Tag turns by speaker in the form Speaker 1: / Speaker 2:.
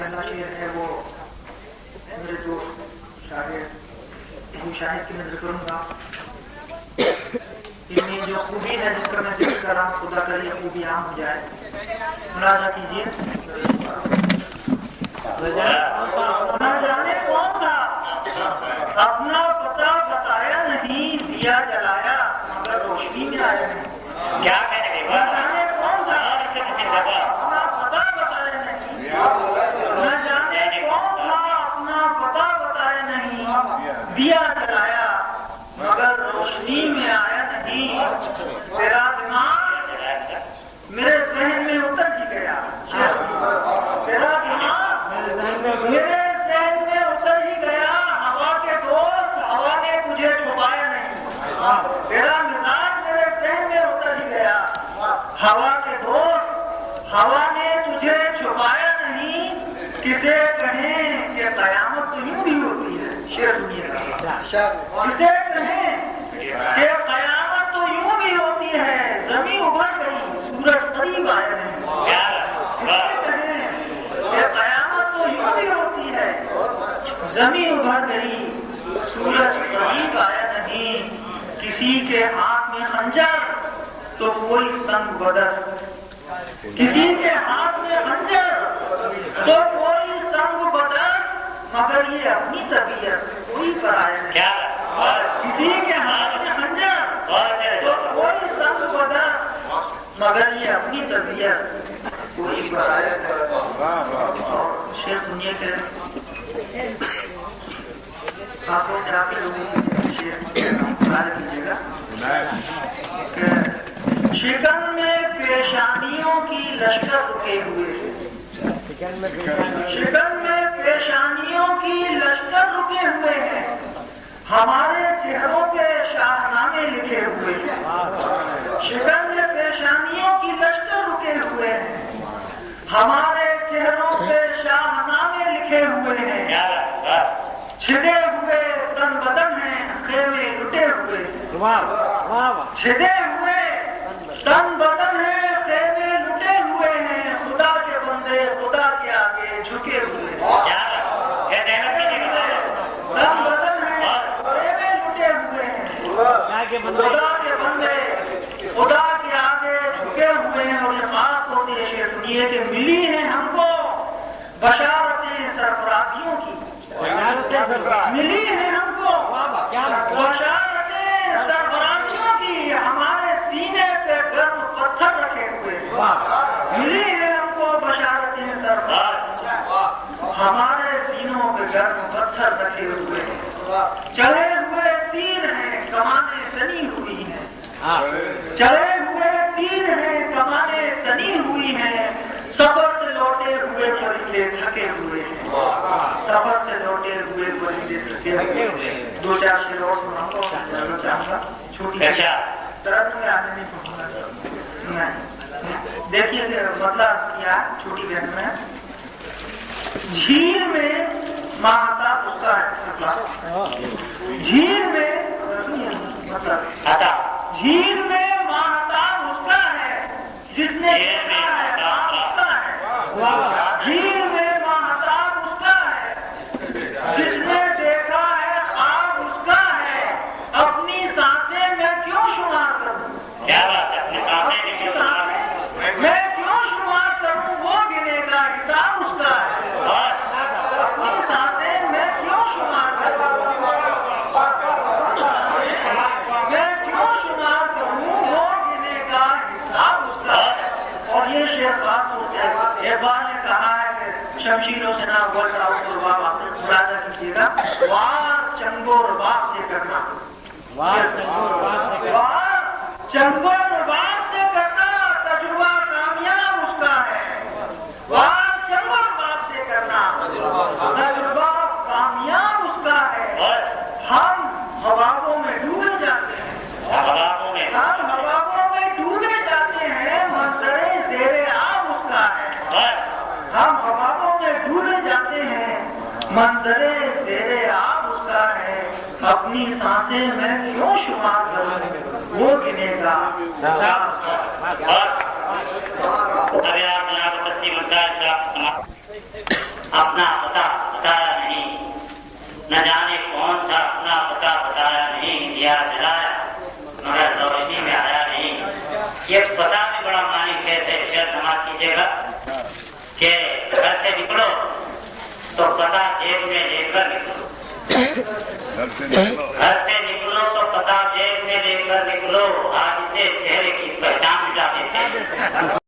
Speaker 1: پہلا شعر ہے وہ میرے دوست شاہد شاہد کی نظر کروں گا. ان میں جو خوبی ہے جس کا میں ذکر کر رہا ہوں خدا کر یہ خوبی عام ہو جائے. ملاحظہ کیجیے. نہ جانے کون تھا اپنا پتہ بتایا نہیں دیا جلایا مگر روشنی میں آیا نہیں.
Speaker 2: کیا کہنے کے بعد
Speaker 1: نہ جانے کون تھا اپنا پتہ بتایا نہیں. نہ جانے کون تھا اپنا پتہ بتایا نہیں دیا جلایا مگر روشنی میں آیا نہیں. تیرا دماغ میرے ذہن میں اتر ہی گیا. تیرا دماغ میرے ذہن میں اتر ہی گیا. ہوا کے دوست ہوا نے تجھے چھپایا نہیں. تیرا مزاج میرے ذہن میں اتر ہی گیا. ہوا کے دوست ہوا نے تجھے چھپایا نہیں. کسے کہیں کہ قیامت تو یوں بھی ہوتی ہے. شعر سنیے گا. کسے کہیں کہ قیامت تو یوں بھی ہوتی ہے. زمین ابھر گئی سورج قریب آیا نہیں. کسے کہیں کہ قیامت تو یوں بھی ہوتی ہے. زمین ابھر گئی سورج قریب آیا نہیں. کسی کے ہاتھ میں خنجر تو کوئی سنگ بدست. کسی کے ہاتھ میں خنجر تو کوئی سنگ بدست مگر یہ اپنی طبیعت کوئی پرایا نہیں. کسی کے ہاتھ میں خنجر تو کوئی سنگ بدست مگر یہ اپنی طبیعت کوئی پرایا نہیں. شیخ دنیا کے خاصوں سے آپ لوگوں کی یاد کیجیے گا کہ شکن میں پیشانیوں کی لشکر رکے ہوئے ہیں. شکن میں پیشانیوں کی لشکر رکے ہوئے ہیں. ہمارے چہروں پہ شاہنامے لکھے ہوئے ہیں. شکن میں پیشانیوں کی لشکر رکے ہوئے ہیں. ہمارے چہروں پہ شاہنامے لکھے ہوئے ہیں. چھدے ہوئے تن بدن ہیں خیمے لٹے ہوئے. چھدے ہوئے تن بدن ہیں خیمے لٹے ہوئے ہیں. خدا کے بندے خدا کے آگے جھکے ہوئے ہیں. تن بدن ہیں خیمے لٹے ہوئے ہیں. خدا کے بندے خدا کے آگے جھکے ہوئے ہیں. اور یہ بات ہوتی ہے شیخ دنیا کے ملی ہیں ہم کو بشارتیں سرفرازیوں کی. ملی ہیں ہم کو بشارتیں سرفرازیوں کی. ہمارے سینے پہ گرم پتھر رکھے ہوئے. ملی ہیں ہم کو بشارتیں سرفراز ہمارے سینوں پہ گرم پتھر رکھے ہوئے. چلے ہوئے تیر ہیں کمانیں تنی ہوئی ہیں. چلے ہوئے تیر ہیں کمانیں تنی ہوئی ہیں. سفر سے لوٹے ہوئے پرندے تھکے ہوئے ہیں. سفر سے لوٹے ہوئے پرندے تھکے ہوئے. دو چار شعر اور سناؤں چاہوں گا. چھوٹی طرف میں آنے نہیں پہنچوں گا. دیکھیے مطلب کیا چھوٹی بہن میں جھیل میں ماہتاب اس کا ہے. جھیل میں مطلب جھیل میں ماہتاب اس کا ہے جس نے دیکھا ہے خواب اس کا ہے. جھیل میں ماہتاب اس کا ہے جس نے دیکھا ہے خواب اس کا ہے. اپنی سانسیں میں کیوں شمار کروں.
Speaker 2: کیا بات ہے اپنی سانسیں
Speaker 1: میں کیوں شمار کروں وہ گنے کا حساب اس کا ہے. اپنی سانسیں میں کیوں شمار کروں میں کیوں شمار کروں وہ گنے کا حساب اس کا ہے. اور یہ شعر خاص سے اقبال نے کہا ہے کہ شمشیروں سے نہ بول رہا ہوں تو باب آپ ملاحظہ کیجیے گا. وار چنگو رباب سے کرنا. وار چنگو رباب سے کرنا تجربہ کامیاب اس کا ہے. وار چنگو رباب سے کرنا تجربہ کامیاب اس کا ہے. ہم حوابوں میں ڈوبے جاتے ہیں. ہم حوابوں میں ڈوبے جاتے ہیں. منظرے زیر آب اس کا ہے. ہم حوابوں میں ڈوبے جاتے ہیں. منظرے زیر آب اس کا ہے. اپنی سانسیں میں کیوں شمار کروں وہ گنے گا.
Speaker 2: اب آپ اپنا پتہ بتایا نہیں، نہ جانے کون تھا اپنا پتہ بتایا نہیں، دیا جلایا مگر روشنی میں آیا نہیں۔ یہ پتہ بھی بڑا معنی کہتے ہیں، شاید سماعت کیجیے گا کہ گھر سے نکلو تو پتہ جیب میں لے کر نکلو، گھر سے نکلو تو پتہ جیب میں لے کر نکلو، آج سے چہرے کی پہچان مٹا دیتے ہیں۔